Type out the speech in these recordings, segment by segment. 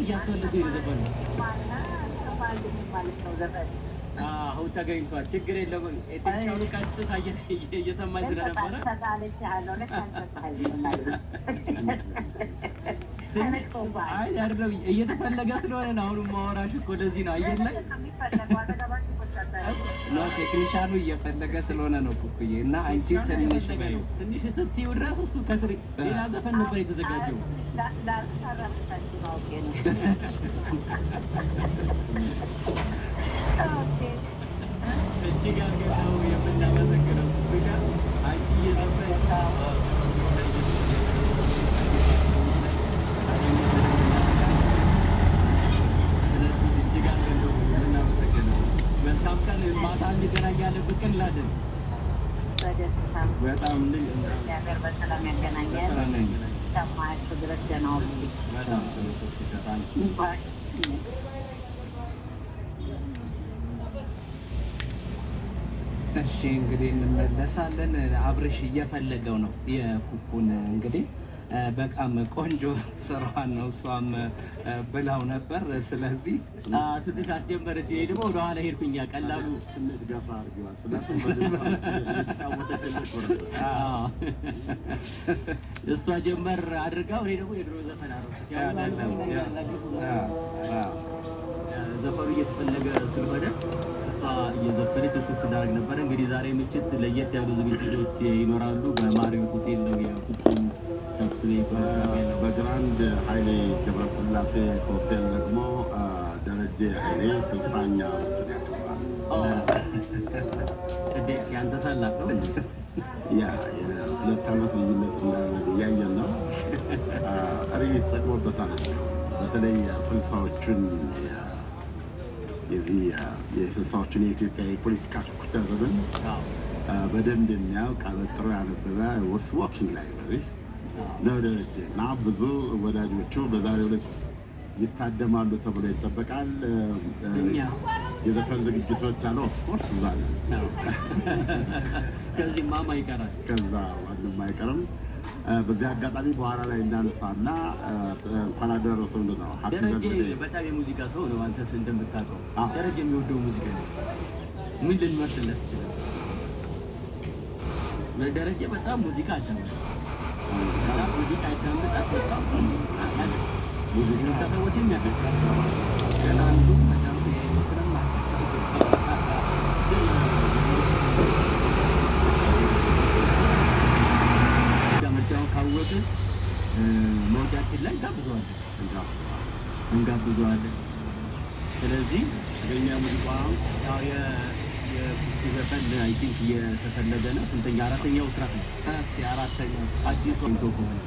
እያስፈለገ ይዘፈን አሁን ተገኝቷል። ችግር የለም። ኤቴክሻኑ ቀጥታ እየሰማኝ ስለነበረ አይ አይደለም እየተፈለገ ስለሆነ ነው። አሁን ማወራሽ እኮ ለዚህ ነው። አየለ ነው ቴክኒሻኑ እየፈለገ ስለሆነ ነው ኩኩዬ። እና አንቺ ትንሽ ስትይው ድረስ እሱ ከስር ሌላ ዘፈን ነበር የተዘጋጀው። እጅግ አድርገን ነው የምናመሰግነው። አንቺ እየዘፈንሽ መልካም ቀን። ማታ እንገናኛለን። ብቅ እንላለን። በጣም ነገር በሰላም ያገናኛል። ሰማያችሁ ድረስ ደህና ሁኑልኝ። እሺ እንግዲህ እንመለሳለን። አብርሽ እየፈለገው ነው የኩኩን እንግዲህ በጣም ቆንጆ ስራዋን ነው እሷም ብላው ነበር። ስለዚህ ትንሽ አስጀመረች። ይሄ ደግሞ ወደ ኋላ ሄድኩኝ። ቀላሉ ትንሽ ገፋ አድርጊዋል። እሷ ጀመር አድርጋው እኔ ደግሞ የድሮ ዘፈን ዘፈኑ እየተፈለገ ስለሆነ እሷ እየዘፈነች እሱ ስናደርግ ነበረ። እንግዲህ ዛሬ ምሽት ለየት ያሉ ዝግጅቶች ይኖራሉ። በማሪዮት ሆቴል ነው የኩኩን ሰብስቤ በግራንድ ኃይሌ ገብረስላሴ ሆቴል ደግሞ ደረጀ ኃይሌ 60ኛ ዓመቱን ያከብራል። ያንተ ታላቅ ነው። ያ የሁለት ዓመት ልዩነት እንዳለ እያየን ነው። ሪሊ ተጠቅሞበታል። በተለይ ስልሳዎቹን የስልሳዎቹን የኢትዮጵያ የፖለቲካ ሽኩቻ ዘመን በደንብ የሚያውቅ አበጥሮ ያነበበ ዋኪንግ ላይብረሪ ነው ደረጀ እና ብዙ ወዳጆቹ በዛሬው ዕለት ይታደማሉ ተብሎ ይጠበቃል። የዘፈን ዝግጅቶች ያለው ኦፍኮርስ እዛ ነው። ከዚህ ማማ ይቀራል፣ ከዛ ማንም አይቀርም። በዚህ አጋጣሚ በኋላ ላይ እንዳነሳና እንኳን አደረሰው እንደው ደረጀ በጣም የሙዚቃ ሰው ነው። አንተስ እንደምታውቀው ደረጀ የሚወደው ሙዚቃ ነው። ምን ልንመርጥለት ይችላል? ደረጀ በጣም ሙዚቃ አዳምጣ ሙዚቃ ያዳምጣል። በጣም ሙዚቃ ከሰዎችም ያደርጋል። ገና አንዱ በጣም የሞተረም ምርጫውን ካወቅን መውጫችን ላይ እንጋብዘዋለን። ስለዚህ በእኛ ሙዚቃ ያው የዘፈን አይ ቲንክ እየተፈለገ ነው። ስንተኛ? አራተኛው ትራክ ነው። እስኪ አራተኛው አዲስ ወንቶ ከሆነ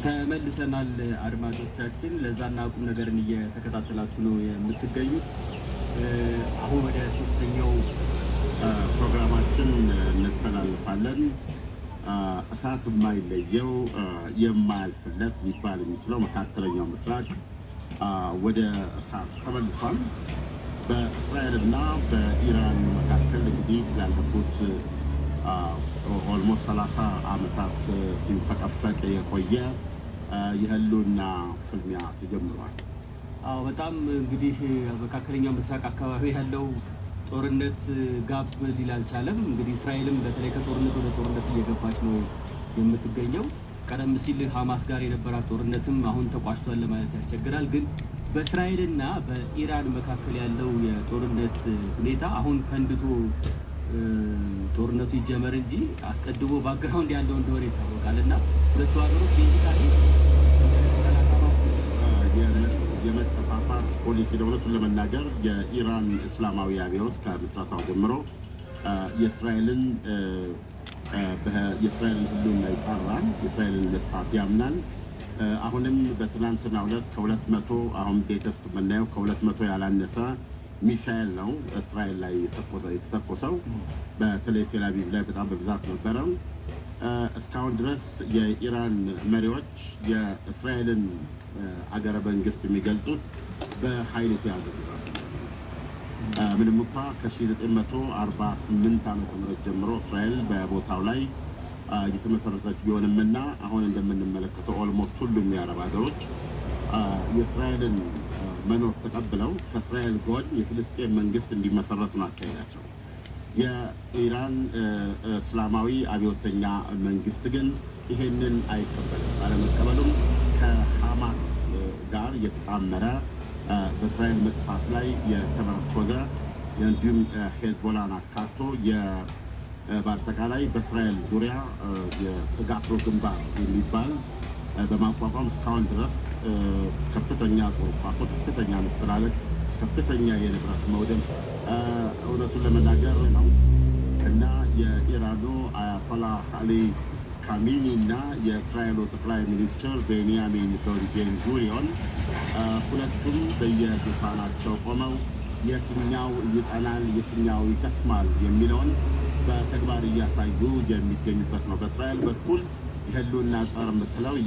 ተመልሰናል አድማጮቻችን። ለዛና ቁም ነገርን እየተከታተላችሁ ነው የምትገኙት። አሁን ወደ ሶስተኛው ፕሮግራማችን እንተላለፋለን። እሳት የማይለየው የማያልፍለት ሊባል የሚችለው መካከለኛው ምስራቅ ወደ እሳት ተመልሷል። በእስራኤልና በኢራን መካከል እንግዲህ ላለፉት ኦልሞስት 30 ዓመታት ሲንፈቀፈቅ የቆየ የህልውና ፍልሚያ ተጀምሯል። በጣም እንግዲህ መካከለኛው ምስራቅ አካባቢ ያለው ጦርነት ጋብ ሊል አልቻለም። እንግዲህ እስራኤልም በተለይ ከጦርነት ወደ ጦርነት እየገባች ነው የምትገኘው። ቀደም ሲል ሐማስ ጋር የነበራት ጦርነትም አሁን ተቋጭቷል ለማለት ያስቸግራል። ግን በእስራኤልና በኢራን መካከል ያለው የጦርነት ሁኔታ አሁን ፈንድቶ ጦርነቱ ይጀመር እንጂ አስቀድሞ ባክግራውንድ ያለው እንደሆነ ይታወቃል። እና ሁለቱ ሀገሮች ቤዚካሊ የመጠፋፋት ፖሊሲ ለእውነቱን ለመናገር የኢራን እስላማዊ አብዮት ከምስረታው ጀምሮ የእስራኤልን ህልውና ይጣራል፣ የእስራኤልን መጥፋት ያምናል። አሁንም በትናንትናው ዕለት ከ200 አሁን ሌተስት የምናየው ከ200 ያላነሰ ሚሳኤል ነው እስራኤል ላይ የተተኮሰው። በተለይ ቴልአቪቭ ላይ በጣም በብዛት ነበረ። እስካሁን ድረስ የኢራን መሪዎች የእስራኤልን አገረ መንግስት የሚገልጹት በኃይል የተያዘ ግዛት ምንም እንኳ ከ1948 ዓ.ም ጀምሮ እስራኤል በቦታው ላይ የተመሰረተች ቢሆንምና አሁን እንደምንመለከተው ኦልሞስት ሁሉም የአረብ ሀገሮች የእስራኤልን መኖር ተቀብለው ከእስራኤል ጎን የፍልስጤን መንግስት እንዲመሰረት ነው አካሄዳቸው። የኢራን እስላማዊ አብዮተኛ መንግስት ግን ይሄንን አይቀበልም። ባለመቀበሉም ከሐማስ ጋር የተጣመረ በእስራኤል መጥፋት ላይ የተመረኮዘ እንዲሁም ሄዝቦላን አካቶ በአጠቃላይ በእስራኤል ዙሪያ የተጋትሮ ግንባር የሚባል በማቋቋም እስካሁን ድረስ ከፍተኛ ጦርፋሶ፣ ከፍተኛ መተላለቅ፣ ከፍተኛ የንብረት መውደም እውነቱን ለመናገር ነው እና የኢራኑ አያቶላህ አሊ ካሚኒ እና የእስራኤሉ ጠቅላይ ሚኒስትር ቤንያሚን ቤንጉሪዮን ሁለቱም በየዙፋናቸው ቆመው የትኛው ይጸናል፣ የትኛው ይከስማል የሚለውን በተግባር እያሳዩ የሚገኙበት ነው። በእስራኤል በኩል የህልውና ጸር የምትለው